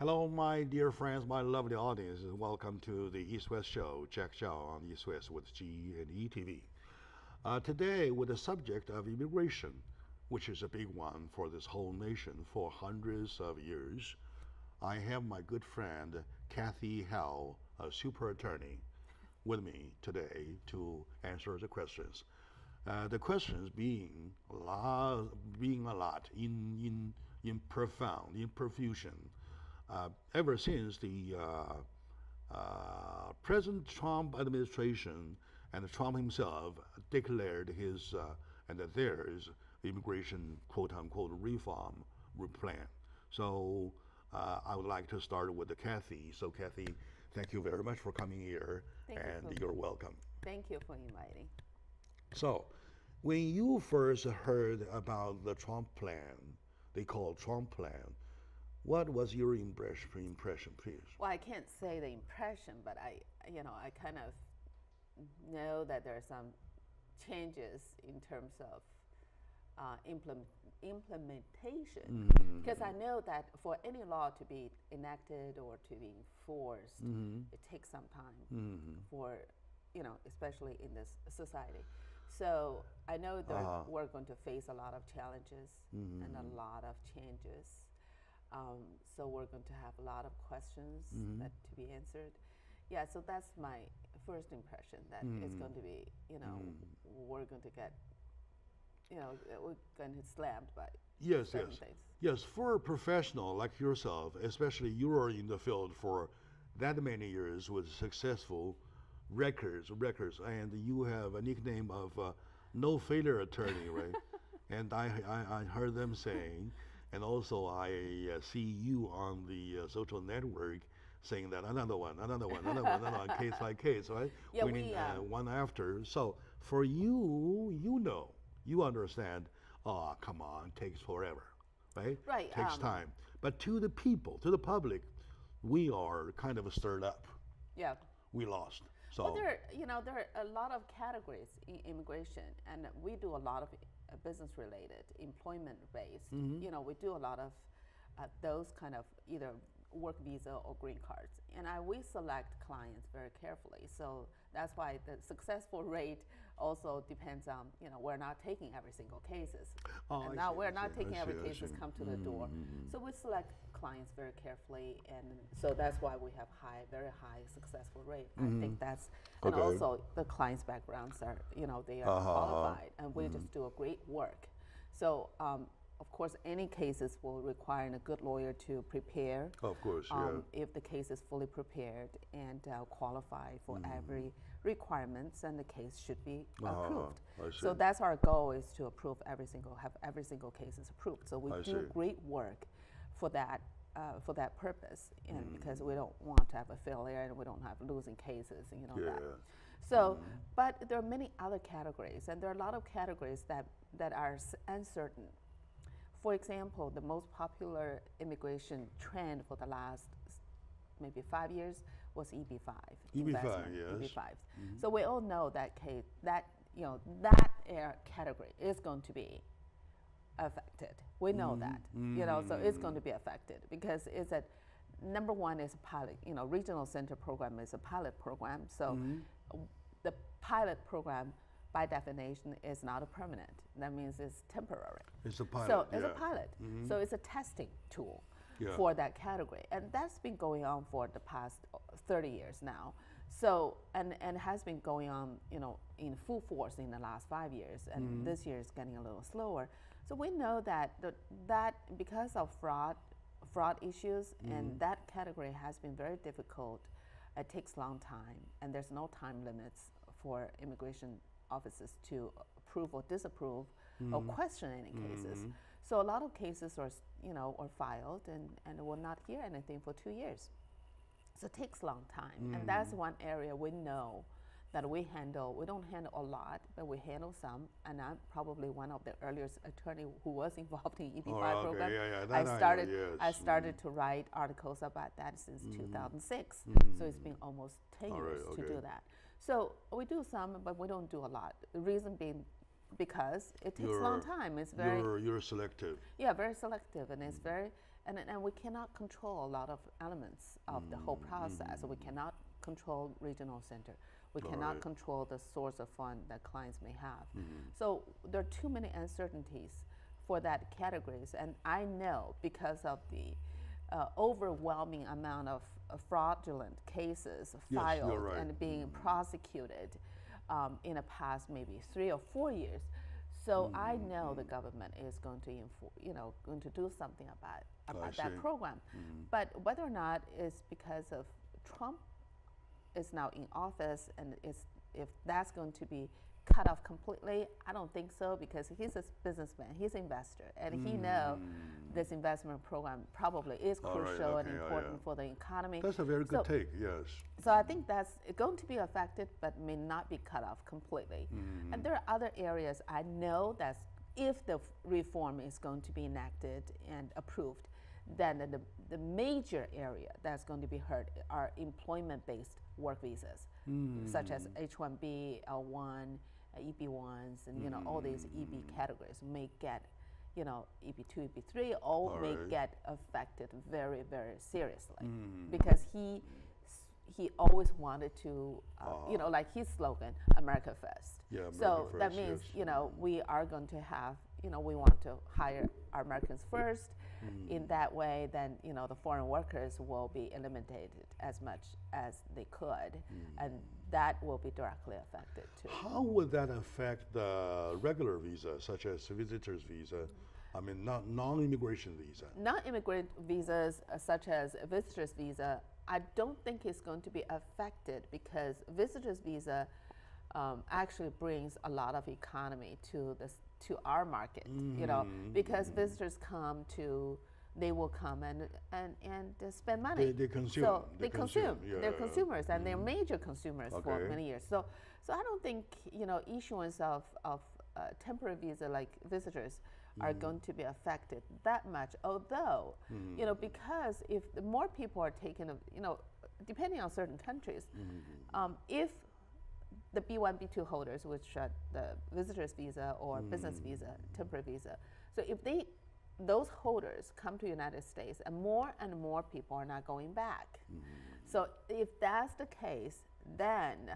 Hello, my dear friends, my lovely audience. Welcome to the East-West Show. Jack Xiao on East-West with G&E TV. Today, with the subject of immigration, which is a big one for this whole nation for hundreds of years, I have my good friend, Kathy Howe, a super attorney, with me today to answer the questions. The questions being a lot in profusion. Ever since the President Trump administration and Trump himself declared his and theirs immigration quote-unquote reform plan. So I would like to start with Kathy. So Kathy, thank you very much for coming here, and you're welcome. Thank you for inviting. So when you first heard about the Trump plan, they call Trump plan, what was your impression, please? Well, I can't say the impression, but I kind of know that there are some changes in terms of implementation. Because I know that for any law to be enacted or to be enforced, it takes some time for, especially in this society. So I know that we're going to face a lot of challenges and a lot of changes. So we're going to have a lot of questions that to be answered. Yeah, so that's my first impression, that it's going to be, we're going to get, we're going to get slammed by certain things. Yes, for a professional like yourself, especially you are in the field for that many years with successful records, and you have a nickname of no failure attorney, right? And I heard them saying, and also I see you on the social network saying that another one, case by case, right? Yeah, winning one after. So for you, you understand, oh, come on, takes forever, right? Right. Takes time. But to the people, to the public, we are kind of stirred up. Yeah. We lost. So well, there are a lot of categories in immigration, and we do a lot of business-related, employment-based. We do a lot of those kind of either work visa or green cards, and we select clients very carefully. So that's why the successful rate also depends on, we're not taking every single cases. And now we're not taking every cases come to the door. So we select clients very carefully, and so that's why we have very high successful rate. I think that's, and also the clients' backgrounds are, they are qualified, and we just do a great work. So of course, any cases will require a good lawyer to prepare. Of course, if the case is fully prepared and qualified for every requirements, and the case should be approved. So that's our goal, is to approve every single case is approved. So we do great work for that purpose, and because we don't want to have a failure and we don't have losing cases, that. So, but there are many other categories, and there are a lot of categories that are uncertain. For example, the most popular immigration trend for the last maybe 5 years was EB-5. EB-5, yes. EB-5. So we all know that case, that category is going to be affected. We know that, so it's going to be affected because it's number one is a pilot. Regional center program is a pilot program. So the pilot program, by definition, is not a permanent. That means it's temporary. It's a pilot. So it's a pilot. So it's a testing tool for that category, and that's been going on for the past 30 years now. So and has been going on, in full force in the last 5 years, and this year is getting a little slower. So we know that that because of fraud issues, and that category has been very difficult. It takes a long time, and there's no time limits for immigration offices to approve or disapprove or question any cases. So a lot of cases are filed and will not hear anything for 2 years. So it takes a long time, and that's one area we know that we handle. We don't handle a lot, but we handle some, and I'm probably one of the earliest attorney who was involved in EB-5 program. I started to write articles about that since 2006, so it's been almost 10 years to do that. So we do some, but we don't do a lot. The reason being because it takes a long time. It's very you're selective. Yeah, very selective, and it's very and we cannot control a lot of elements of the whole process. We cannot control regional center. We cannot control the source of fund that clients may have. So there are too many uncertainties for that categories, and I know because of the overwhelming amount of fraudulent cases filed and being prosecuted in the past maybe 3 or 4 years. So I know the government is going to, going to do something about that program. But whether or not it's because of Trump is now in office and if that's going to be cut off completely, I don't think so, because he's a businessman, he's an investor, and he knows this investment program probably is crucial and important for the economy. That's a very good take, yes. So I think that's going to be affected, but may not be cut off completely. And there are other areas I know that if the reform is going to be enacted and approved, then the major area that's going to be hurt are employment-based work visas, such as H-1B, L-1, EB-1s, and all these EB categories may get, EB-2, EB-3, all may get affected very, very seriously, because he always wanted to, like his slogan, America First. Yeah, America so first, that means, yes. We are going to have, we want to hire our Americans first. In that way, then, the foreign workers will be eliminated as much as they could, and that will be directly affected too. How would that affect the regular visa, such as visitor's visa? I mean, not non-immigration visa. Non-immigrant visas, such as visitor's visa, I don't think it's going to be affected, because visitor's visa actually brings a lot of economy to our market, because visitors they will come and spend money. They consume. So they consume. Yeah. They're consumers, and they're major consumers for many years. So I don't think issuance of temporary visa like visitors are going to be affected that much. Although because if the more people are taking, depending on certain countries, if the B1, B2 holders, which are the visitor's visa or business visa, temporary visa, so if those holders come to the United States, and more people are not going back. So if that's the case, then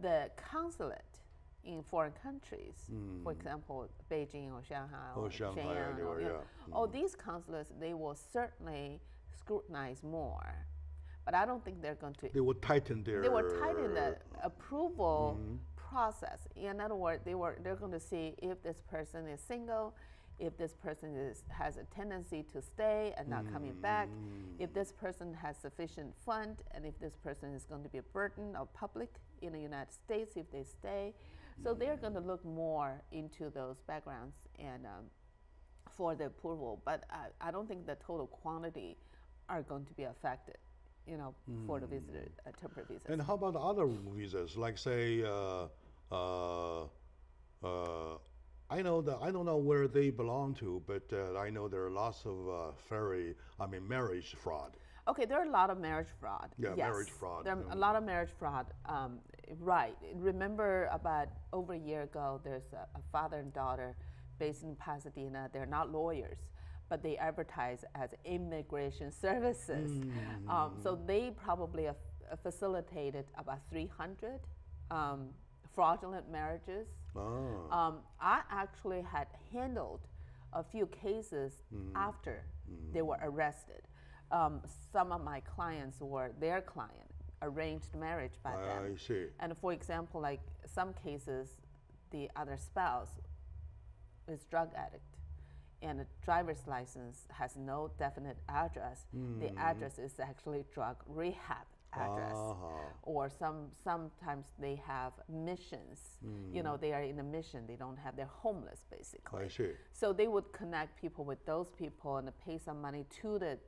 the consulate in foreign countries, for example, Beijing or Shanghai or Shenyang, all these consulates, they will certainly scrutinize more. But I don't think they're going to. They will tighten their. They will tighten the approval process. In other words, they're going to see if this person is single, if this person has a tendency to stay and not coming back, if this person has sufficient fund, and if this person is going to be a burden of public in the United States if they stay. So they're going to look more into those backgrounds and for the approval. But I don't think the total quantity are going to be affected, for the visitor temporary visas. And how about other visas, like say, I don't know where they belong to, but I know there are lots of marriage fraud. Okay, there are a lot of marriage fraud. Yeah, yes. marriage fraud. There are a lot of marriage fraud. Right. Remember about over a year ago, there's a father and daughter based in Pasadena. They're not lawyers, but they advertise as immigration services. So they probably facilitated about 300 fraudulent marriages. I actually had handled a few cases after they were arrested. Some of my clients were their client, arranged marriage by them. I see. And for example, like some cases, the other spouse is drug addict, and the driver's license has no definite address. The address is actually drug rehab address. Or sometimes they have missions. They are in a mission. They don't have. They're homeless basically. I see. So they would connect people with those people and pay some money to the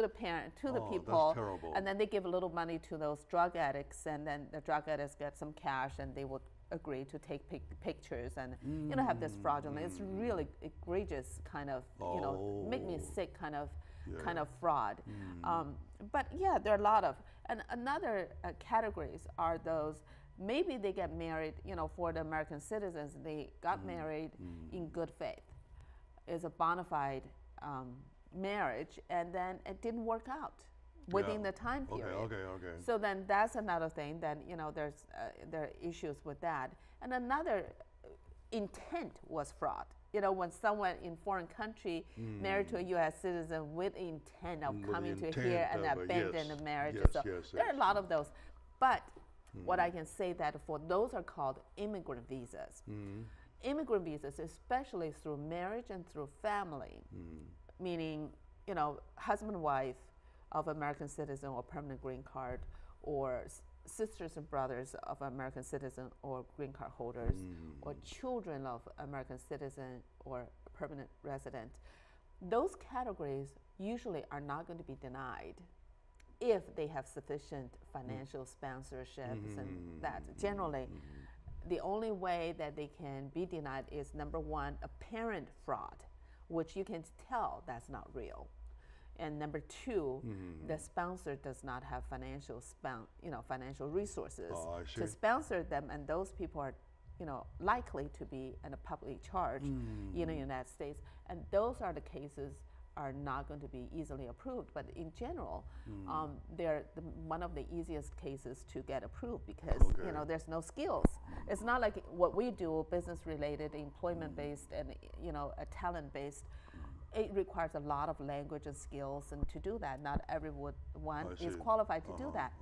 parent, to the people, that's terrible. and then they give a little money to those drug addicts, and then the drug addicts get some cash, and they would agree to take pictures and have this fraudulent. It's really egregious kind of make me sick kind of fraud. But yeah, there are a lot of, and another categories are those. Maybe they get married, for the American citizens, they got married in good faith. It's a bona fide marriage, and then it didn't work out within the time period. Okay. So then that's another thing. Then there are issues with that, and another intent was fraud. When someone in foreign country married to a U.S. citizen with intent of coming to here and abandon the marriage. There are a lot of those. But what I can say that for those are called immigrant visas. Immigrant visas, especially through marriage and through family, meaning, husband and wife of American citizen or permanent green card, or sisters and brothers of American citizen or green card holders, or children of American citizen or permanent resident. Those categories usually are not going to be denied if they have sufficient financial sponsorships and that. Generally, the only way that they can be denied is, number one, apparent fraud, which you can tell that's not real. And number two, the sponsor does not have financial resources to sponsor them, and those people are, likely to be in a public charge in the United States, and those are the cases are not going to be easily approved. But in general, they're one of the easiest cases to get approved because there's no skills. It's not like what we do, business-related, employment-based, and a talent-based. It requires a lot of language and skills, and to do that, not everyone is qualified to do that.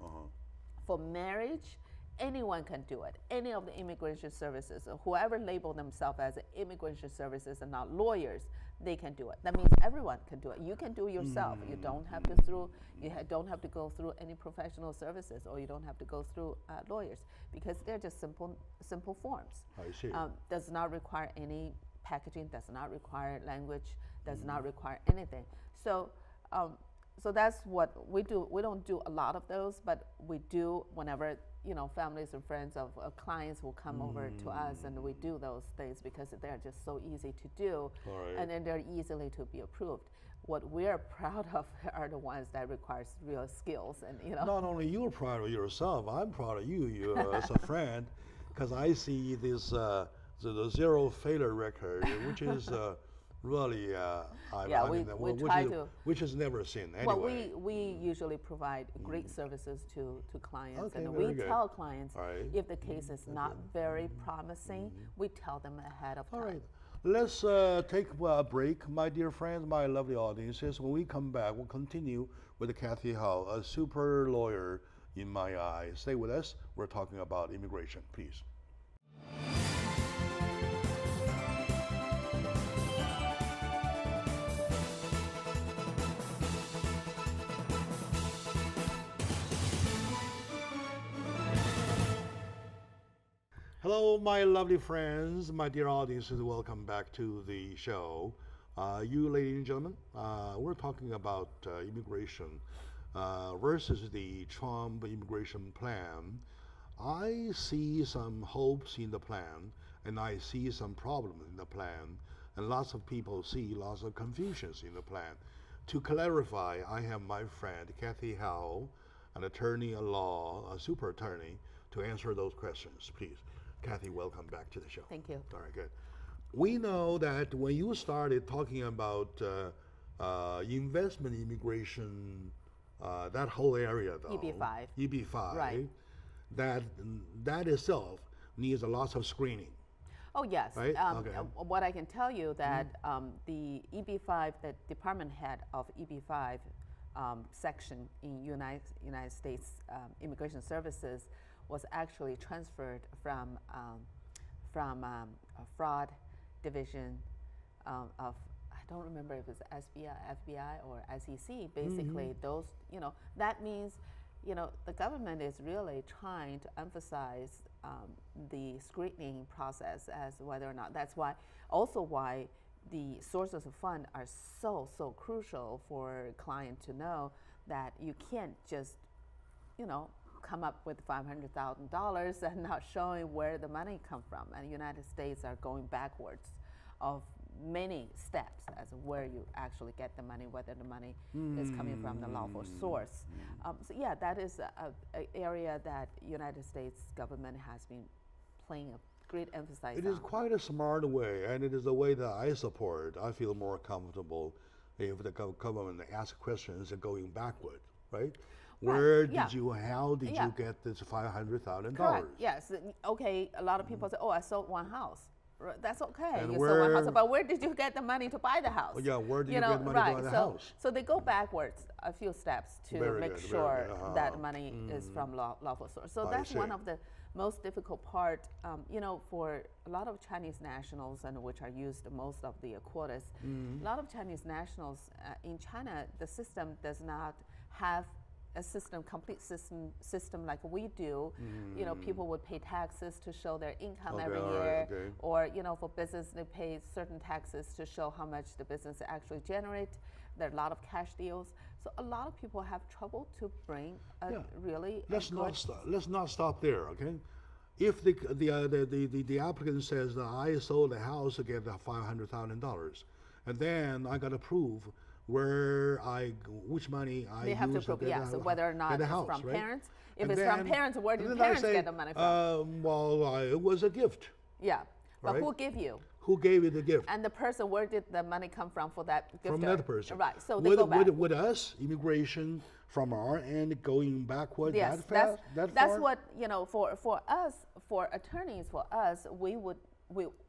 For marriage, anyone can do it. Any of the immigration services, or whoever label themselves as immigration services and not lawyers, they can do it. That means everyone can do it. You can do it yourself. You don't have to don't have to go through any professional services, or you don't have to go through lawyers, because they're just simple forms. I see. Does not require any packaging, does not require language, does not require anything. So that's what we do. We don't do a lot of those, but we do whenever families and friends of clients will come over to us, and we do those things because they're just so easy to do, and then they're easily to be approved. What we're proud of are the ones that requires real skills, and Not only you're proud of yourself, I'm proud of you as a friend, because I see this the zero failure record, which is really, which is never seen anyway. Well, we usually provide great services to clients, and we tell clients if the case is not very promising, we tell them ahead of time. All right, let's take a break, my dear friends, my lovely audiences. When we come back, we'll continue with Kathy Hao, a super lawyer in my eyes. Stay with us. We're talking about immigration, please. Hello, my lovely friends, my dear audiences. Welcome back to the show. You, ladies and gentlemen, we're talking about immigration versus the Trump immigration plan. I see some hopes in the plan, and I see some problems in the plan, and lots of people see lots of confusions in the plan. To clarify, I have my friend Kathy Hao, an attorney at law, a super attorney, to answer those questions, please. Kathy, welcome back to the show. Thank you. All right, good. We know that when you started talking about investment immigration, that whole area, though, EB-5, right? That itself needs a lot of screening. Oh yes. Right? What I can tell you that the EB-5, the department head of EB-5 section in United States Immigration Services was actually transferred from a fraud division of, I don't remember if it's FBI or SEC. Basically, those, that means, the government is really trying to emphasize the screening process as whether or not. That's why, also why the sources of fund are so crucial for a client to know that you can't just, come up with $500,000 and not showing where the money come from. And the United States are going backwards of many steps as where you actually get the money, whether the money is coming from the lawful source. So yeah, that is an area that United States government has been playing a great emphasis on. It is quite a smart way, and it is a way that I support. I feel more comfortable if the government asks questions going backward, right? Where did you, how did you get this $500,000? Correct. Yes. Okay. A lot of people say, "Oh, I sold one house." That's okay. And you sold one house, but where did you get the money to buy the house? Well, yeah. Where did you get the money to buy the house? So they go backwards a few steps to make sure that money is from lawful source. So that's one of the most difficult part. For a lot of Chinese nationals, and which are used most of the quotas, a lot of Chinese nationals in China, the system does not have a complete system like we do. People would pay taxes to show their income every year, or for business they pay certain taxes to show how much the business actually generate. There are a lot of cash deals, so a lot of people have trouble to bring really. Let's not stop there, okay? If the applicant says that I sold a house to get $500,000, and then I got to prove which money I have to prove, so whether or not it's from parents. If it's from parents, where did parents get the money from? It was a gift. Yeah, but who gave you? Who gave you the gift? And the person, where did the money come from for that gift? From that person. Right, so they go back. Would us, immigration, from our end, going backward that fast? That's what, for us, for attorneys, for us, we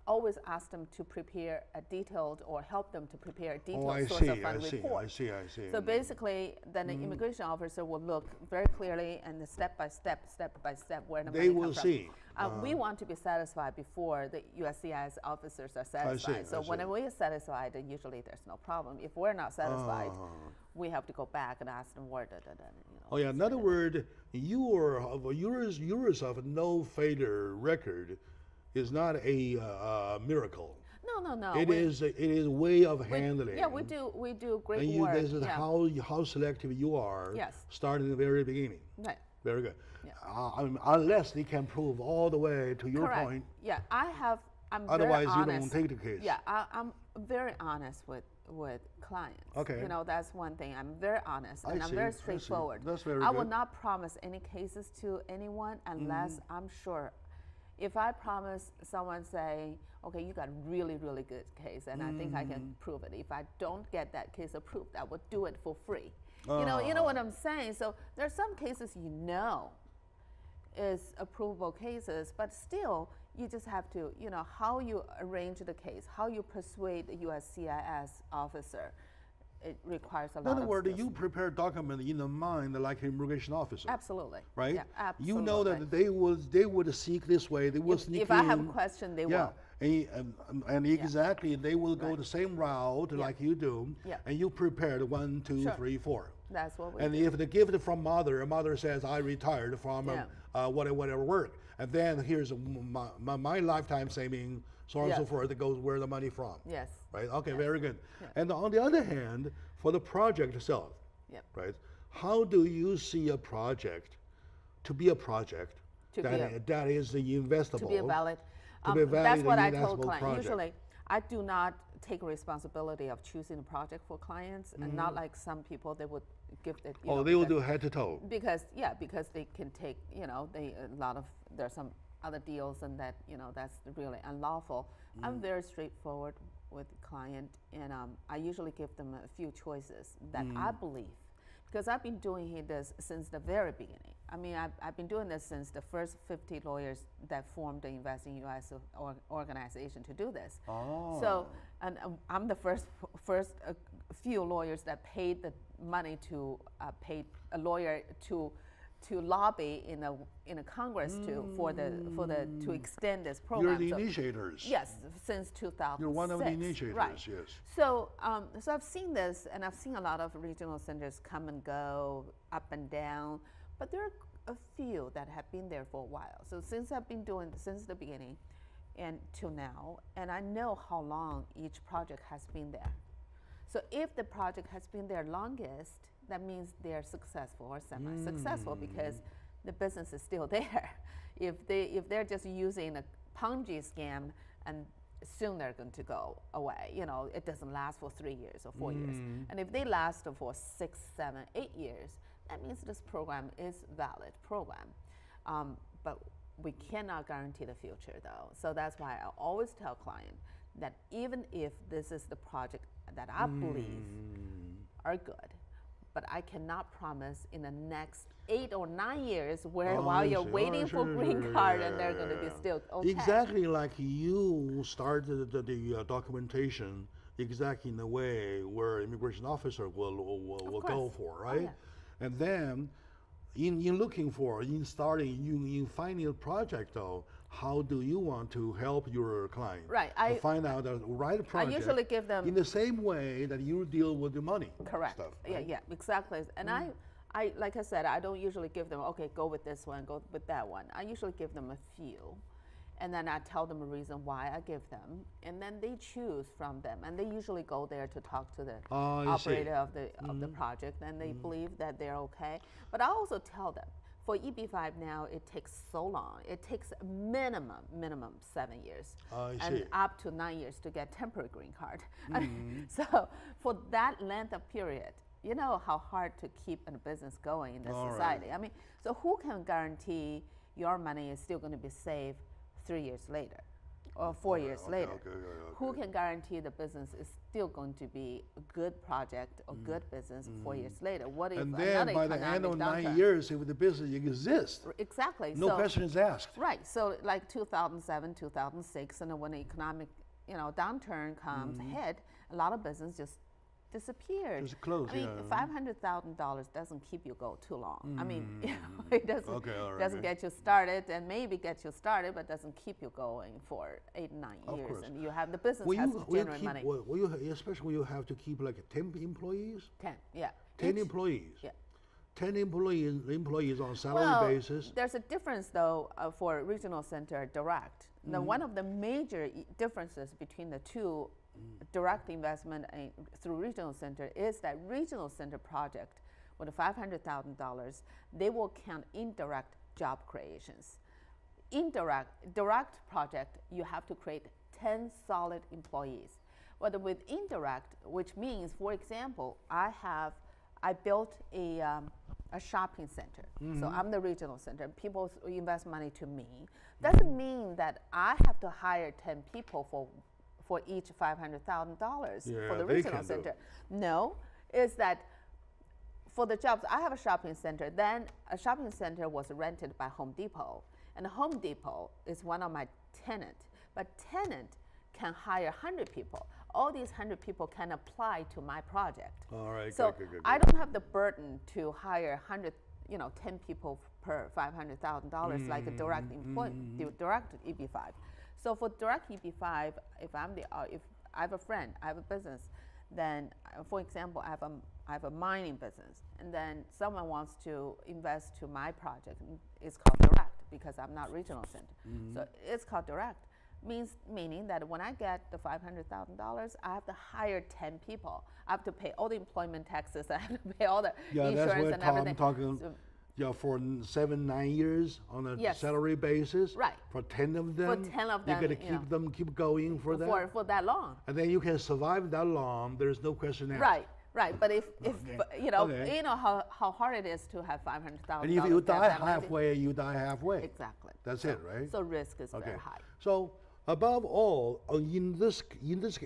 always ask them to prepare a detailed, or help them to prepare a detailed source of fund report. I see. So basically, then the immigration officer will look very clearly and step by step where the money comes from. They will see. We want to be satisfied before the USCIS officers are satisfied. So when we are satisfied, then usually there's no problem. If we're not satisfied, we have to go back and ask them where in other words, yours of no failure record is not a miracle. No. It is a way of handling. Yeah, we do great and work. This is how selective you are. Yes. Starting at the very beginning. Right. Very good. Yeah. Unless they can prove all the way to your point. Yeah, I'm otherwise very honest. You don't take the case. Yeah, I'm very honest with clients. Okay. That's one thing. I'm very honest and I'm very straightforward. That's very I good. will not promise any cases to anyone unless I'm sure. If I promise someone, say, okay, you got a really, really good case, and I think I can prove it. If I don't get that case approved, I would do it for free. You know what I'm saying? So there are some cases is approvable cases, but still you just have to, how you arrange the case, how you persuade the USCIS officer. It requires a lot of. In other words, you prepare document in the mind like an immigration officer. Absolutely. Right? Yeah, absolutely. You know that they would seek this way. They will sneak in. If I have a question, they will. And exactly, they will go the same route like you do. Yeah. And you prepared 1, 2, 3, 4. That's what we do. And if the gift from mother says I retired from whatever work, and then here's my lifetime saving. So on and so forth, that goes where the money from. Yes. Right? Okay, yes. very good. Yeah. And on the other hand, for the project itself, right? How do you see a project to be a project that is the investable? To be a valid. That's what I told clients. Usually, I do not take responsibility of choosing a project for clients, and not like some people, they would give it. They will do head to toe. Because they can take, there's some other deals and that, that's really unlawful. I'm very straightforward with the client, and I usually give them a few choices that I believe, because I've been doing this since the very beginning. I mean, I've been doing this since the first 50 lawyers that formed the Investing US organization to do this. So, and I'm the first few lawyers that paid the money to pay a lawyer to lobby in a Congress to extend this program. You're the initiators. Yes, since 2006. You're one of the initiators. Right. Yes. So I've seen this, and I've seen a lot of regional centers come and go, up and down, but there are a few that have been there for a while. So since I've been doing this since the beginning, and till now, and I know how long each project has been there. So if the project has been there longest, that means they're successful or semi-successful because the business is still there. If they're just using a Ponzi scam, and soon they're going to go away. It doesn't last for 3 years or 4 years. And if they last for 6, 7, 8 years, that means this program is valid program. But we cannot guarantee the future though. So that's why I always tell clients that even if this is the project that I believe are good, but I cannot promise in the next 8 or 9 years while you're waiting for green card and they're going to be still okay. Exactly like you started the documentation exactly in the way where immigration officer will go for, right? Oh, yeah. And then in finding a project though, how do you want to help your client? Right. To find out the right project. I usually give them in the same way that you deal with the money. Correct. Stuff, right? Yeah, exactly. And I like I said, I don't usually give them, okay, go with this one, go with that one. I usually give them a few. And then I tell them a reason why I give them, and then they choose from them. And they usually go there to talk to the operator of the project, and they believe that they're okay. But I also tell them, for EB-5 now, it takes so long. It takes minimum 7 years, and up to 9 years to get temporary green card. So for that length of period, you know how hard to keep a business going in this society. Right. I mean, so who can guarantee your money is still going to be safe 3 years later or 4 years later? Who can guarantee the business is still going to be a good project or good business 4 years later? What if another economic downturn? And then by the end of 9 years, if the business exists, exactly, no question is asked. Right. So like 2007, 2006, and when the economic downturn comes ahead, a lot of business just disappeared. Just closed. I mean, $500,000 doesn't keep you go too long. I mean, it doesn't get you started, and maybe get you started, but doesn't keep you going for 8, 9 years. Course. And you have the business has to generate money. Especially when you have to keep like 10 employees. 10, yeah. 10 employees. Yeah. 10 employees on salary basis. There's a difference though for regional center direct. Now, one of the major differences between the two direct investment through regional center is that regional center project with $500,000, they will count indirect job creations. Direct project, you have to create 10 solid employees. But with indirect, which means, for example, I built a shopping center. So I'm the regional center. People invest money to me. Doesn't mean that I have to hire 10 people for each $500,000 for the regional center. No, is that for the jobs, I have a shopping center. Then a shopping center was rented by Home Depot. And Home Depot is one of my tenants. But tenant can hire 100 people. All these 100 people can apply to my project. All right, so good. I don't have the burden to hire 10 people per $500,000 like a direct employment, direct EB-5. So for direct EB-5, if I have a friend, I have a business, then for example, I have a mining business, and then someone wants to invest to my project. It's called direct because I'm not regional center. So it's called direct. Meaning that when I get the $500,000, I have to hire 10 people. I have to pay all the employment taxes. I have to pay all the insurance and everything. For 7, 9 years on a salary basis. Right. For 10 of them. For 10 of them, you're gonna keep going for that. For that long. And then you can survive that long. There's no question asked. Right. But if you know how hard it is to have $500,000. And if you die halfway, you die halfway. Exactly. That's it, right? So risk is very high. So above all, in this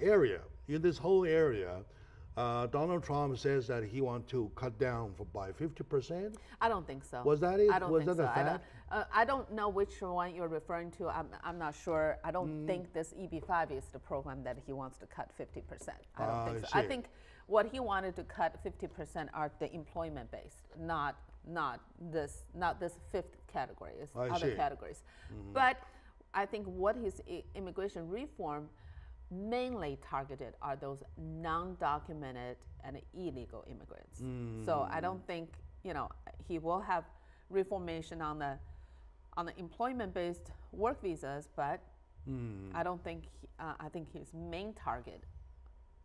area, in this whole area, Donald Trump says that he wants to cut down by 50%. I don't think so. Was that it? I don't think so. I don't know which one you're referring to. I'm not sure. I don't think this EB-5 is the program that he wants to cut 50%. I don't think so. I think what he wanted to cut 50% are the employment based, not this fifth category. It's other categories. But I think what his immigration reform mainly targeted are those non-documented and illegal immigrants. So I don't think he will have reformation on the employment-based work visas, but I don't think I think his main target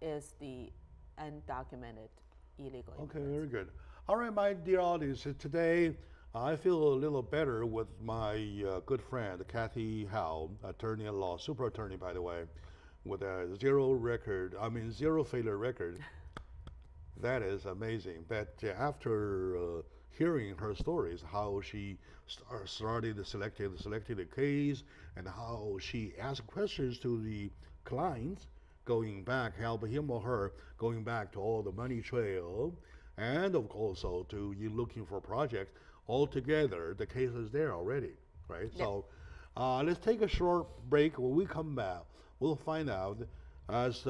is the undocumented illegal immigrants. Okay, very good. All right, my dear audience, today I feel a little better with my good friend Kathy Howe, attorney at law, super attorney by the way, with a zero failure record. That is amazing. But after hearing her stories, how she started selected the case, and how she asked questions to the clients going back, help him or her going back to all the money trail, and also to you looking for projects. Altogether, the case is there already, right? Yep. So let's take a short break. When we come back, we'll find out as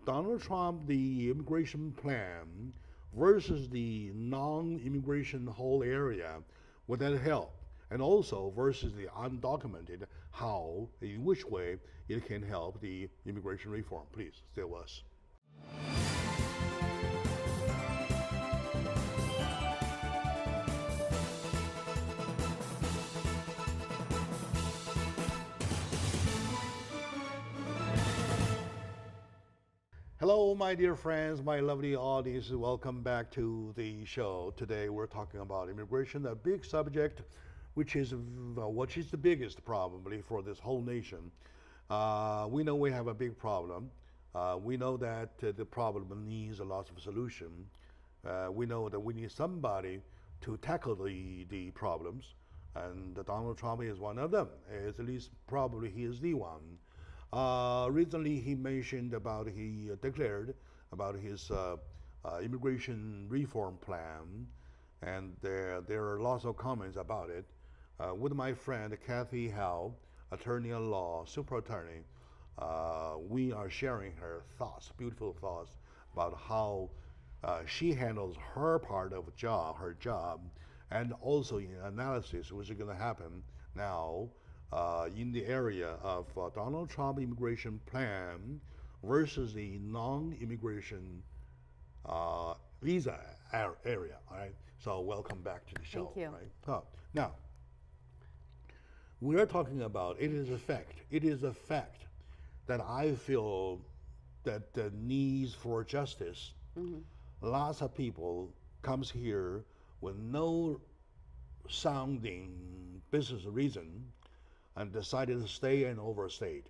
Donald Trump, the immigration plan versus the non-immigration whole area, would that help? And also versus the undocumented, how, in which way it can help the immigration reform. Please stay with us. Hello, my dear friends, my lovely audience. Welcome back to the show. Today we're talking about immigration, a big subject, which is the biggest probably for this whole nation. We know we have a big problem. We know that the problem needs a lot of solution. We know that we need somebody to tackle the problems, and Donald Trump is one of them. At least probably he is the one. Recently, he mentioned about he declared about his immigration reform plan, and there are lots of comments about it. With my friend Kathy Howe, attorney-at-law, super attorney, we are sharing her thoughts, beautiful thoughts about how she handles her part of her job, and also in analysis which is going to happen now in the area of Donald Trump immigration plan versus the non-immigration visa area. All right. So welcome back to the show. Thank you. Right? Now, we are talking about it is a fact. It is a fact that I feel that the needs for justice. Lots of people comes here with no sounding business reason and decided to stay and overstayed.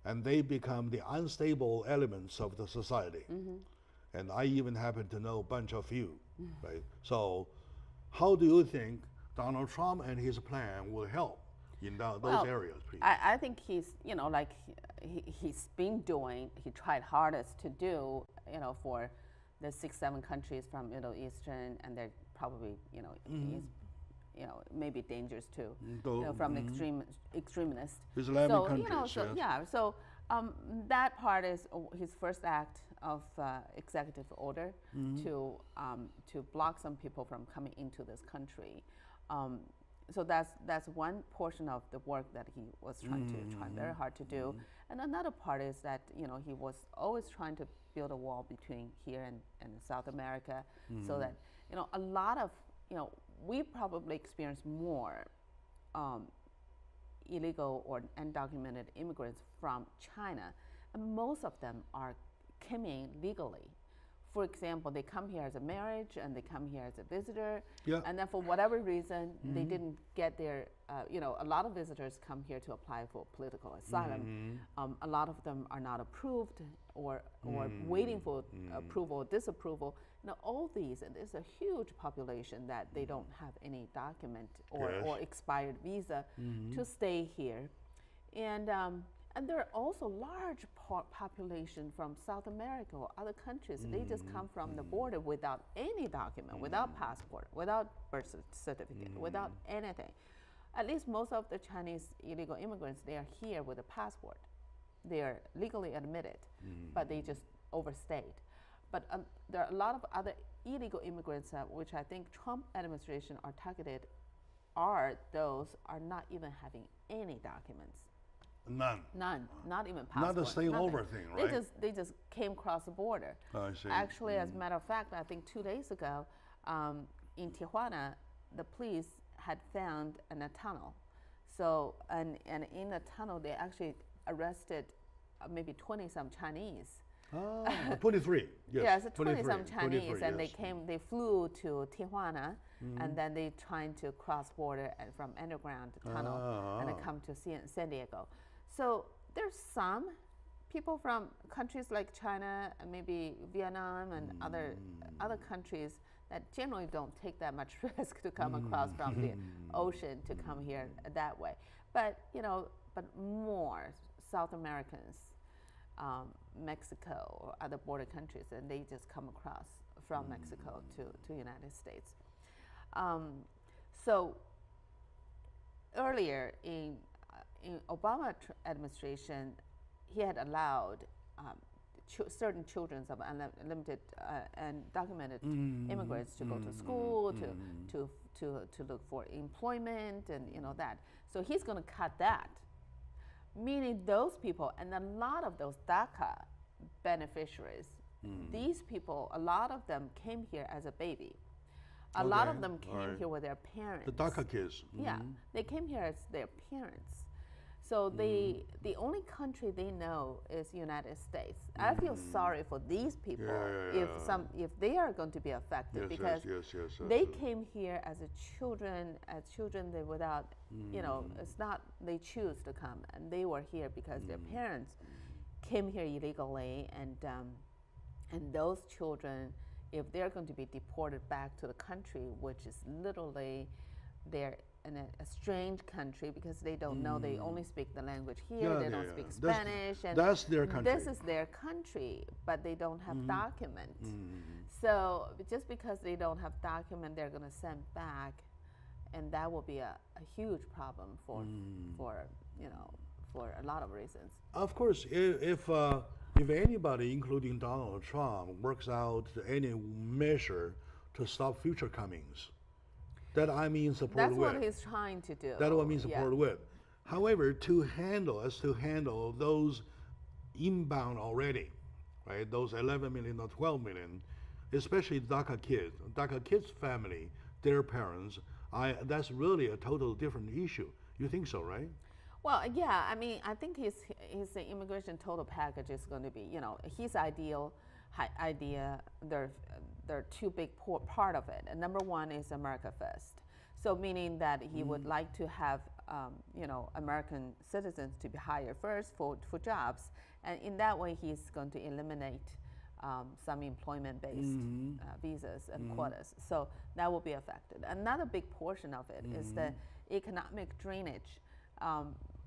And they become the unstable elements of the society. And I even happen to know a bunch of you, right? So how do you think Donald Trump and his plan will help in those areas, please? I think he's, like he's been doing, he tried hardest to do, for the 6-7 countries from Middle Eastern, and they're probably, maybe dangerous too, from extremists. Islamic countries. So that part is his first act of executive order to block some people from coming into this country. So that's one portion of the work that he was trying very hard to do. And another part is that he was always trying to build a wall between here and South America, so that a lot of we probably experience more illegal or undocumented immigrants from China, and most of them are coming legally. For example, they come here as a marriage, and they come here as a visitor, and then for whatever reason, they didn't get their, a lot of visitors come here to apply for political asylum. A lot of them are not approved or waiting for approval or disapproval. All these, and there's a huge population that they don't have any document or expired visa to stay here. And there are also large population from South America or other countries. They just come from the border without any document, without passport, without birth certificate, without anything. At least most of the Chinese illegal immigrants, they are here with a passport. They are legally admitted, but they just overstayed. But there are a lot of other illegal immigrants which I think Trump administration are targeted those are not even having any documents. None, not even passport. Not a staying over thing, right? They just came across the border. I see. Actually, as a matter of fact, I think 2 days ago, in Tijuana, the police had found in a tunnel. So, and in the tunnel, they actually arrested maybe 20-some Chinese. 23. Yes, 20-some Chinese, and yes. they flew to Tijuana, and then they trying to cross border and from underground tunnel and then come to San Diego. So there's some people from countries like China and maybe Vietnam and other countries that generally don't take that much risk to come across from the ocean to come here that way. But but more South Americans Mexico or other border countries, and they just come across from Mexico to United States. So earlier in Obama administration, he had allowed certain children of unlimited and documented immigrants to go to school, to look for employment, and that. So he's going to cut that, meaning those people, and a lot of those DACA beneficiaries, these people, a lot of them came here as a baby. A lot of them came here with their parents. The DACA kids. Yeah, they came here as their parents. So the only country they know is United States. I feel sorry for these people if they are going to be affected, because they came here as children they without, it's not they choose to come, and they were here because their parents came here illegally, and those children, if they're going to be deported back to the country, which is literally they're in a strange country because they don't know, they only speak the language here, they don't speak Spanish, and that's their country. This is their country, but they don't have document. So just because they don't have document, they're going to send back, and that will be a huge problem for a lot of reasons. Of course, if anybody, including Donald Trump, works out any measure to stop future comings, that I mean support That's with. what he's trying to do. That's what I mean support with. However, to handle those inbound already, right? Those 11 million or 12 million, especially DACA kids family, their parents, that's really a total different issue. You think so, right? Well, yeah, I mean, I think his immigration total package is going to be, his idea. There are two big part of it. And number one is America First. So meaning that he would like to have, American citizens to be hired first for jobs, and in that way he's going to eliminate some employment-based visas and quotas. So that will be affected. Another big portion of it is the economic drainage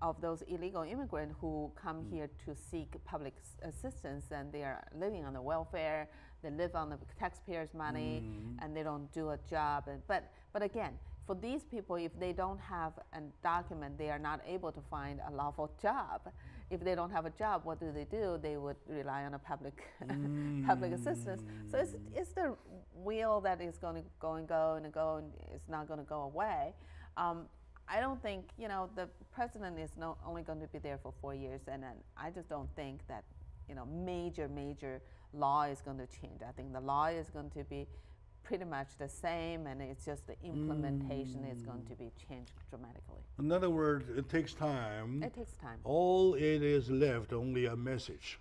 of those illegal immigrants who come here to seek public assistance, and they are living on the welfare, they live on the taxpayers' money, and they don't do a job. But again, for these people, if they don't have a document, they are not able to find a lawful job. If they don't have a job, what do? They would rely on a public public assistance. So it's the wheel that is going to go, and it's not going to go away. I don't think, the president is only going to be there for 4 years, and then I just don't think that, major law is going to change. I think the law is going to be pretty much the same, and it's just the implementation is going to be changed dramatically. In other words, it takes time. It takes time. All it is left only a message,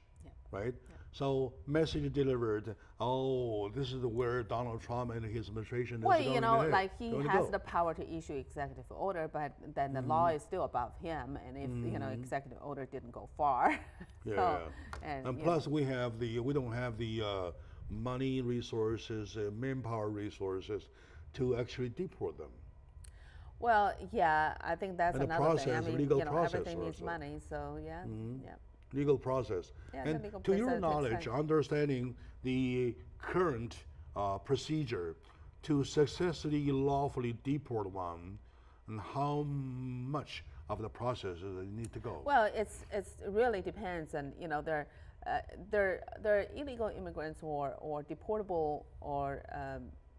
right? Yeah. So message delivered. Oh, this is where Donald Trump and his administration is going. Like he has the power to issue executive order, but then the law is still above him. And if executive order didn't go far, and plus we don't have the money resources, manpower resources to actually deport them. Well, yeah, I think that's and another process, thing. I mean, legal process everything needs also. money, so yeah. Legal process. Yeah, and legal to your process knowledge, understanding the current procedure to successfully lawfully deport one, and how much of the process does it need to go? Well, it really depends, and there are illegal immigrants or deportable or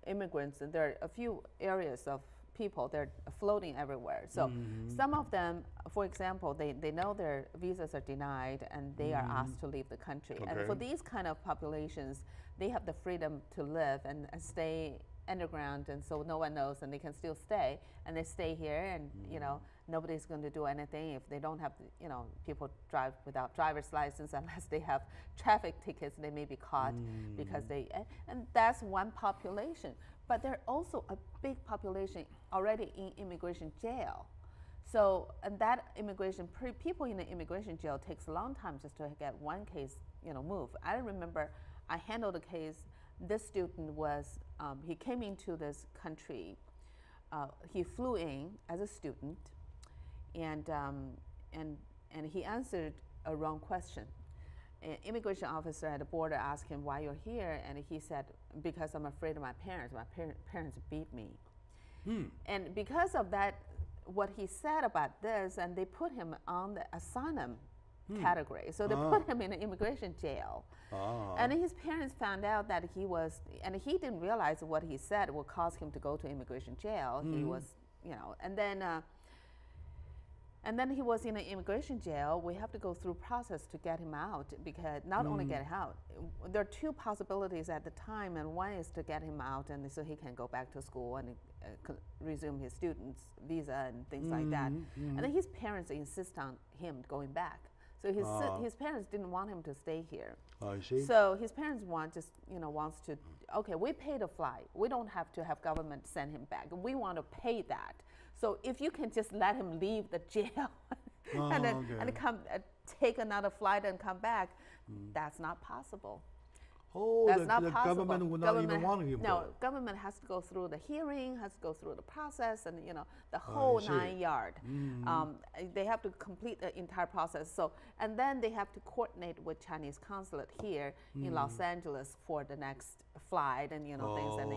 immigrants, and there are a few areas of people, they're floating everywhere. So some of them, for example, they know their visas are denied and they are asked to leave the country. Okay. And for these kind of populations, they have the freedom to live and stay underground, and so no one knows, and they can still stay, and they stay here, and nobody's going to do anything if they don't have, people drive without driver's license unless they have traffic tickets. They may be caught because and that's one population. But there are also a big population already in immigration jail. So, and that people in the immigration jail takes a long time just to get one case, moved. I remember I handled a case. This student was, he came into this country. He flew in as a student, and he answered a wrong question. an immigration officer at the border asked him why you're here, and he said, because I'm afraid of my parents. My parents beat me. And because of that, what he said about this, and they put him on the asylum category. So they put him in an immigration jail. And his parents found out that he was, and he didn't realize what he said would cause him to go to immigration jail. He was, and then he was in an immigration jail. We have to go through process to get him out, because not only get him out, there are two possibilities at the time, and one is to get him out and so he can go back to school and resume his student's visa and things like that. And then his parents insist on him going back. So his parents didn't want him to stay here. I see. So his parents wants to, okay, we pay the flight. We don't have to have government send him back. We want to pay that. So if you can just let him leave the jail and come take another flight and come back, that's not possible. Oh, that's not the possible. Government would not even want him. No, government has to go through the hearing, has to go through the process, and the whole 9 yards. They have to complete the entire process. So, and then they have to coordinate with Chinese consulate here in Los Angeles for the next flight, and things, and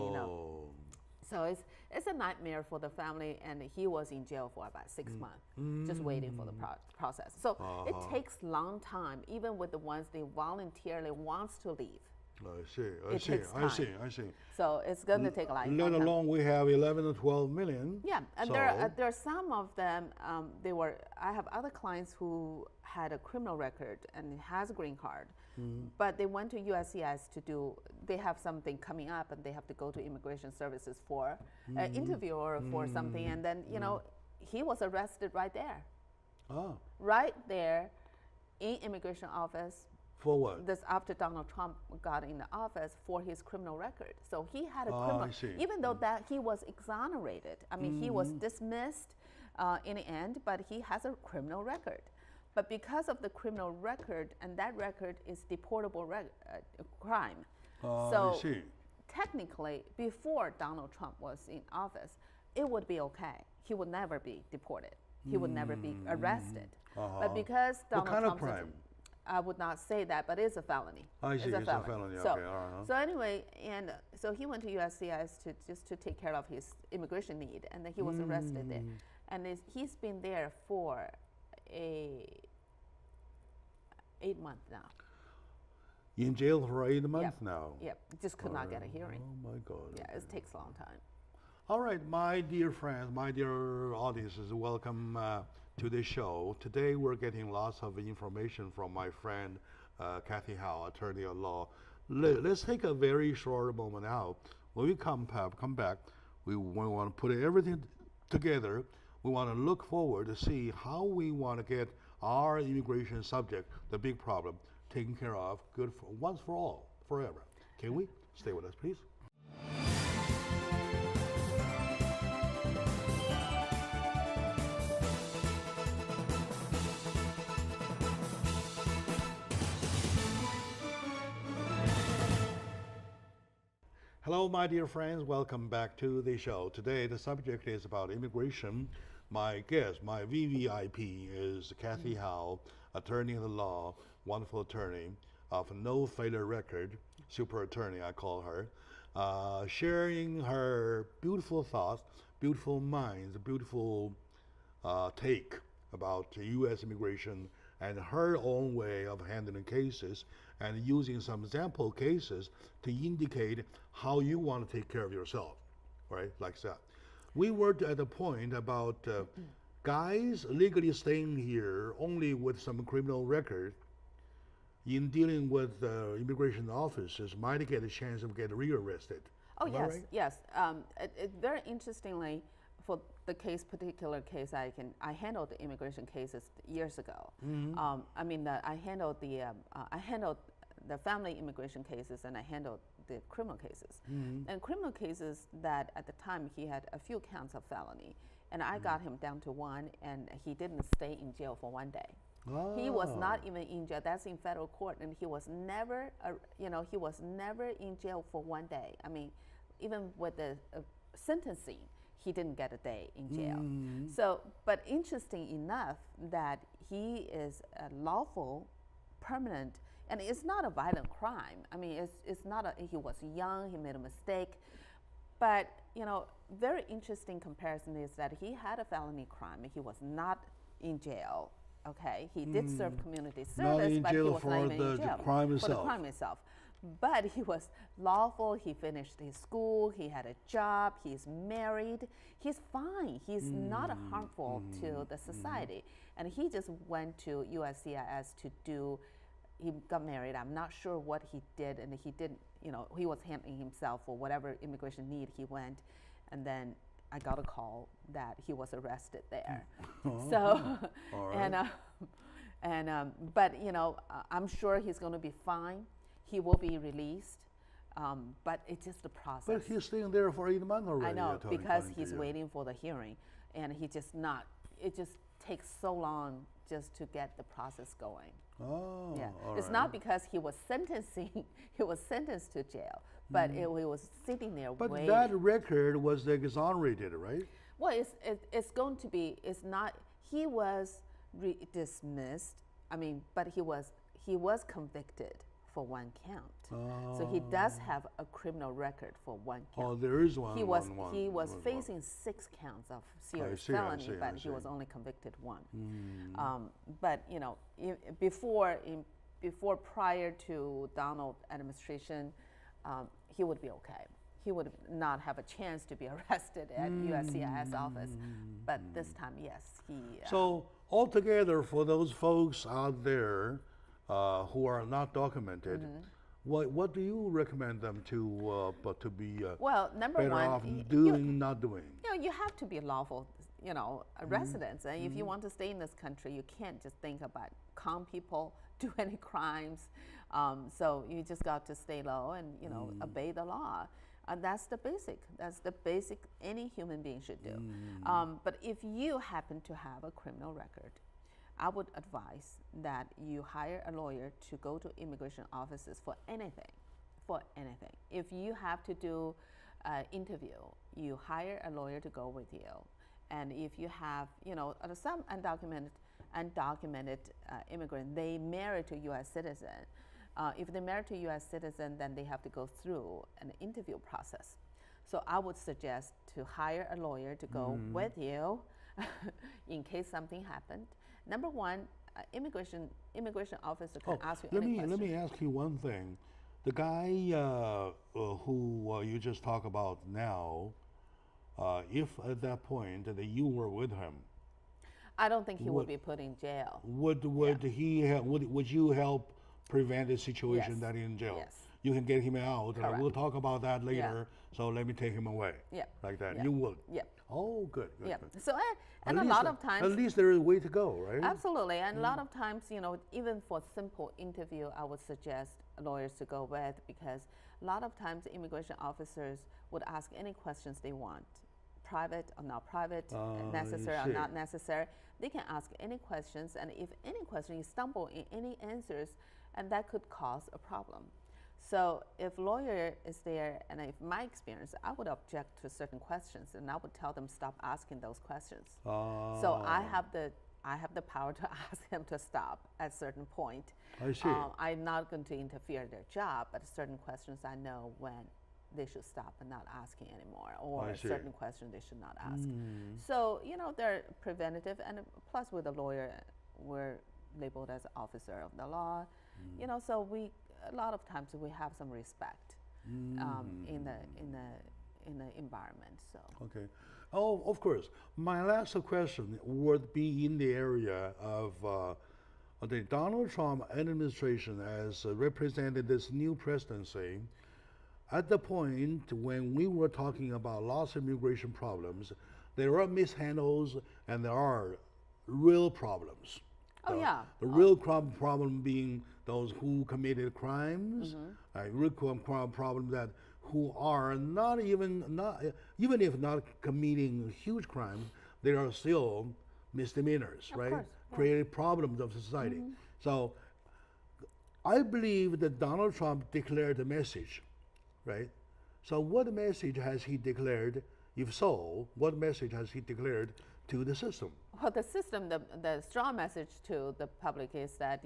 So it's a nightmare for the family, and he was in jail for about 6 months, just waiting for the process. So it takes a long time, even with the ones they voluntarily wants to leave. I see. So it's going to take a lot of time. Let alone we have 11 or 12 million. Yeah, and there are some of them, I have other clients who had a criminal record and has a green card, but they went to USCIS they have something coming up, and they have to go to immigration services for an interview or for something, and then, he was arrested right there. Right there in immigration office. For what? This after Donald Trump got in the office for his criminal record. So he had a criminal, even though that he was exonerated. I mean, he was dismissed in the end, but he has a criminal record. But because of the criminal record, and that record is deportable crime. So technically, before Donald Trump was in office, it would be okay. He would never be deported. He would never be arrested. But because Donald What kind Trump's of crime? I would not say that, but it's a felony. I see, it's a felony. So, okay, so anyway, and so he went to USCIS to take care of his immigration need, and then he was arrested there, and he's been there for 8 months now. In jail for 8 months now? Yep, just could not get a hearing. Oh my God. Yeah, it takes a long time. All right, my dear friends, my dear audiences, welcome to this show. Today we're getting lots of information from my friend Kathy Howe, attorney at law. Let's take a very short moment now. When we come back, we want to put everything together. We want to look forward to see how we want to get our immigration subject, the big problem, taken care of, good for once for all, forever. Can we? Stay with us, please. Hello, my dear friends. Welcome back to the show. Today, the subject is about immigration. My guest, my VVIP, is Kathy Howe, attorney in the law, wonderful attorney of no failure record, super attorney, I call her, sharing her beautiful thoughts, beautiful minds, beautiful take about U.S. immigration and her own way of handling cases, and using some sample cases to indicate how you want to take care of yourself, right? Like that. We were at a point about guys legally staying here only with some criminal record in dealing with immigration officers might get a chance of getting rearrested. Oh, yes, right? yes. Very interestingly, for the particular case, I handled the immigration cases years ago. I handled the family immigration cases, and I handled the criminal cases. And criminal cases that at the time he had a few counts of felony, and I got him down to one, and he didn't stay in jail for 1 day. He was not even in jail. That's in federal court, and he was never, he was never in jail for 1 day. I mean, even with the sentencing, he didn't get a day in jail. So, but interesting enough that he is a lawful, permanent And it's not a violent crime. I mean, it's not he was young, he made a mistake. But, very interesting comparison is that he had a felony crime. He was not in jail, okay? He did serve community service, but he was not even in jail for the crime itself. But he was lawful, he finished his school, he had a job, he's married, he's fine. He's not harmful to the society. And he just went to USCIS he got married. I'm not sure what he did, and he didn't, he was handling himself for whatever immigration need he went. And then I got a call that he was arrested there. So, right. But I'm sure he's going to be fine. He will be released, but it's just the process. But he's staying there for 8 months already. I know, because he's waiting for the hearing, and it just takes so long just to get the process going. Oh, yeah. It's right. not because he was sentenced to jail, but he was sitting there waiting. But that record was exonerated, right? Well, it's going to be, it's not, he was dismissed, but he was convicted for one count. Oh. So he does have a criminal record for one count. Oh, there is one. He was facing 6 counts of serious felony, but he was only convicted 1. But before prior to Donald administration, he would be okay. He would not have a chance to be arrested at USCIS office, but this time, yes, he. So altogether, for those folks out there who are not documented, what do you recommend them to be well, number better one, off doing, not doing? You have to be lawful, residents, and if you want to stay in this country, you can't just think about con people, do any crimes. So you just got to stay low and obey the law. That's the basic any human being should do. But if you happen to have a criminal record, I would advise that you hire a lawyer to go to immigration offices for anything. If you have to do an interview, you hire a lawyer to go with you. And if you have, some undocumented immigrant, they marry to U.S. citizen. If they marry to U.S. citizen, then they have to go through an interview process. So I would suggest to hire a lawyer to go with you in case something happened. Number one, immigration officer can ask you any question. Let me ask you one thing. The guy who you just talked about now, if at that point that you were with him, I don't think he would be put in jail. Would you help prevent a situation that he's in jail? Yes. You can get him out, and we'll talk about that later. So let me take him away. Yeah. Like that. Yeah. You would. Yeah. Oh, good. Yeah. So and a lot of times. At least there is a way to go, right? Absolutely. And a lot of times, even for simple interview, I would suggest lawyers to go with, because a lot of times immigration officers would ask any questions they want, private or not private, necessary or not necessary. They can ask any questions, and if any question you stumble in any answers, and that could cause a problem. So if lawyer is there, and if my experience, I would object to certain questions, and I would tell them stop asking those questions. So I have the power to ask them to stop at a certain point. I see. I'm not going to interfere in their job, but certain questions I know when they should stop and not asking anymore, or certain questions they should not ask. So they're preventative, and plus with a lawyer, we're labeled as officer of the law. So a lot of times we have some respect in the environment. So okay. Oh, of course. My last question would be in the area of the Donald Trump administration as represented this new presidency. At the point when we were talking about lots of immigration problems, there are mishandles and there are real problems. Oh, yeah. The real problem being those who committed crimes, real problem that who are not even if not committing huge crimes, they are still misdemeanors, right? Course, created problems of society. So I believe that Donald Trump declared a message, right? So what message has he declared? If so, what message has he declared to the system? Well, the system, the strong message to the public is that,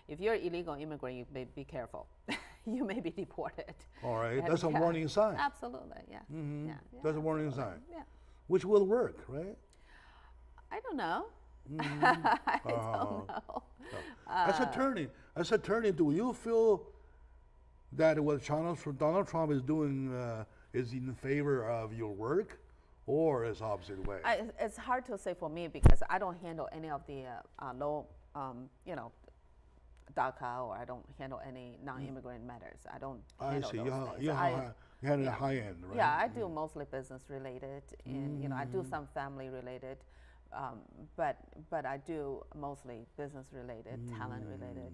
if you're illegal immigrant, you may be careful. You may be deported. All right, that's a warning sign. Absolutely, yeah. Mm-hmm. Yeah, that's a warning sign. Yeah. Which will work, right? I don't know. Mm-hmm. I don't know. As attorney, do you feel that what Donald Trump is doing is in favor of your work, or is opposite way? It's hard to say for me because I don't handle any of the low, DACA, or I don't handle any non-immigrant matters. I don't handle those things. You handle high end, right? Yeah, I do mostly business related, and I do some family related, but I do mostly business related, talent related.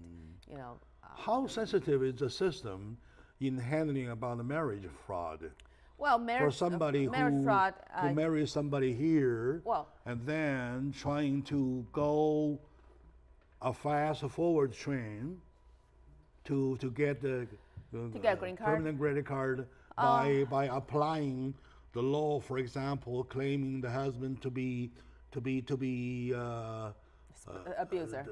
How sensitive is the system in handling about the marriage fraud? Well, marriage fraud. Who marries somebody here, and then trying to go a fast forward train to get the green card? permanent green card by applying the law, for example, claiming the husband to be abuser.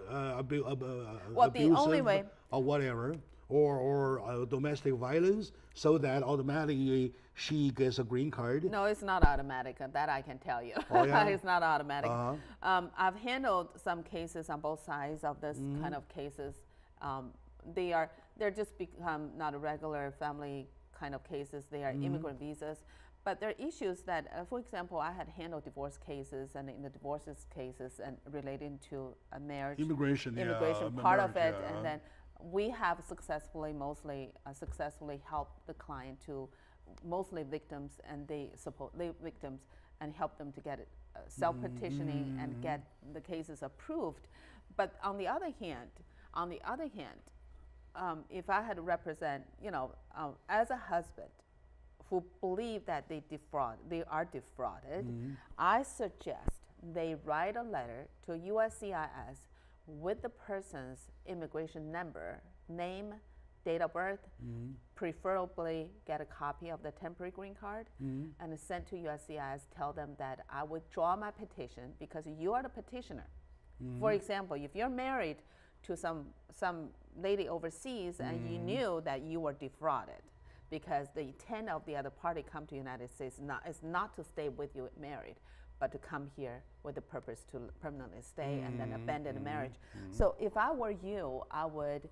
Well, the only way, or whatever, or domestic violence, so that automatically she gets a green card. No, it's not automatic. That I can tell you. Oh, yeah? It's not automatic. I've handled some cases on both sides of this kind of cases. They're just become not a regular family kind of cases. They are immigrant visas. But there are issues that, for example, I had handled divorce cases, and in the divorces cases and relating to a marriage, immigration part of it, and then we have mostly successfully helped the client to, mostly victims, and they victims, and help them to get it self-petitioning and get the cases approved. But on the other hand, if I had to represent, as a husband who believe that they are defrauded, I suggest they write a letter to USCIS with the person's immigration number, name, date of birth, preferably get a copy of the temporary green card, and send to USCIS, tell them that I withdraw my petition because you are the petitioner. For example, if you're married to some lady overseas and you knew that you were defrauded, because the intent of the other party come to the United States is not to stay with you married, but to come here with the purpose to permanently stay and then abandon the marriage. So if I were you, I would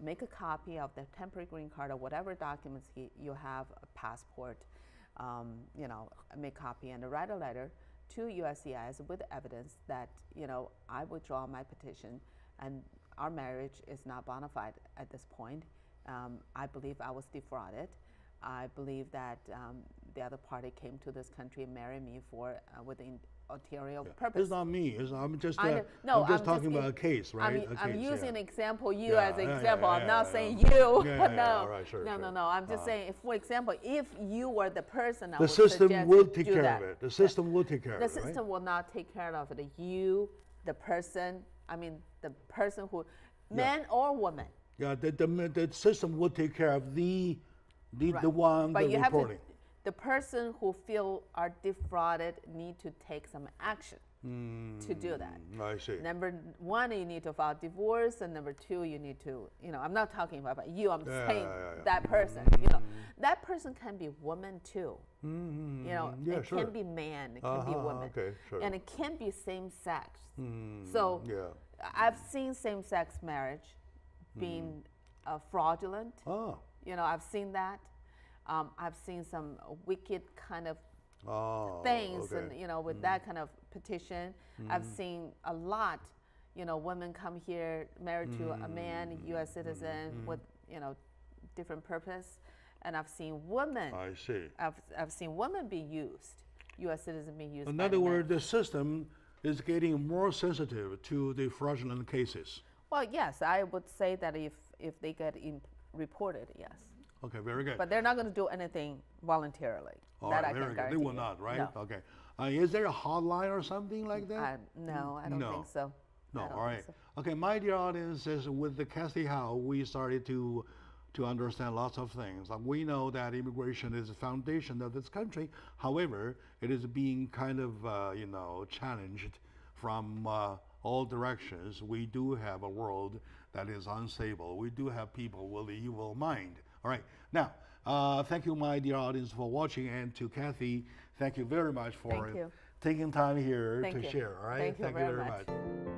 make a copy of the temporary green card or whatever documents you have, a passport, make copy and write a letter to USCIS with evidence that, I withdraw my petition and our marriage is not bona fide at this point. I believe I was defrauded. I believe that the other party came to this country and married me with the ulterior purpose. It's not me. I'm just talking about a case, right? I'm using an example, as an example. I'm not saying you. No. Right, sure, No. I'm just saying, for example, if you were the person, the system will take care of it. The system will take care of it. The system will not take care of it. You, the person who, man or woman. Yeah, the system will take care of the one but you reporting. The person who feel are defrauded need to take some action to do that. I see. Number one, you need to file divorce, and number two, you need to, I'm not talking about you. I'm saying that person. That person can be woman too. It can be man. It can be woman. Okay, sure. And it can be same sex. So I've seen same sex marriage being fraudulent. I've seen that. I've seen some wicked kind of things, and with that kind of petition. I've seen a lot. Women come here married to a man, U.S. citizen, with different purpose, and I've seen women. I see. I've seen women be used, U.S. citizen being used. In other words, the system is getting more sensitive to the fraudulent cases. Well, yes, I would say that if they get reported, yes. Okay, very good. But they're not going to do anything voluntarily. All right, very good. They will not, right? No. Okay. Is there a hotline or something like that? No, I don't think so. No, all right. Okay, my dear audience, with the Kathy Howe, we started to to understand lots of things. We know that immigration is the foundation of this country. However, it is being kind of, challenged from all directions. We do have a world that is unstable. We do have people with the evil mind. All right. Now, thank you, my dear audience, for watching. And to Kathy, thank you very much for taking time here to share. All right. Thank you very much.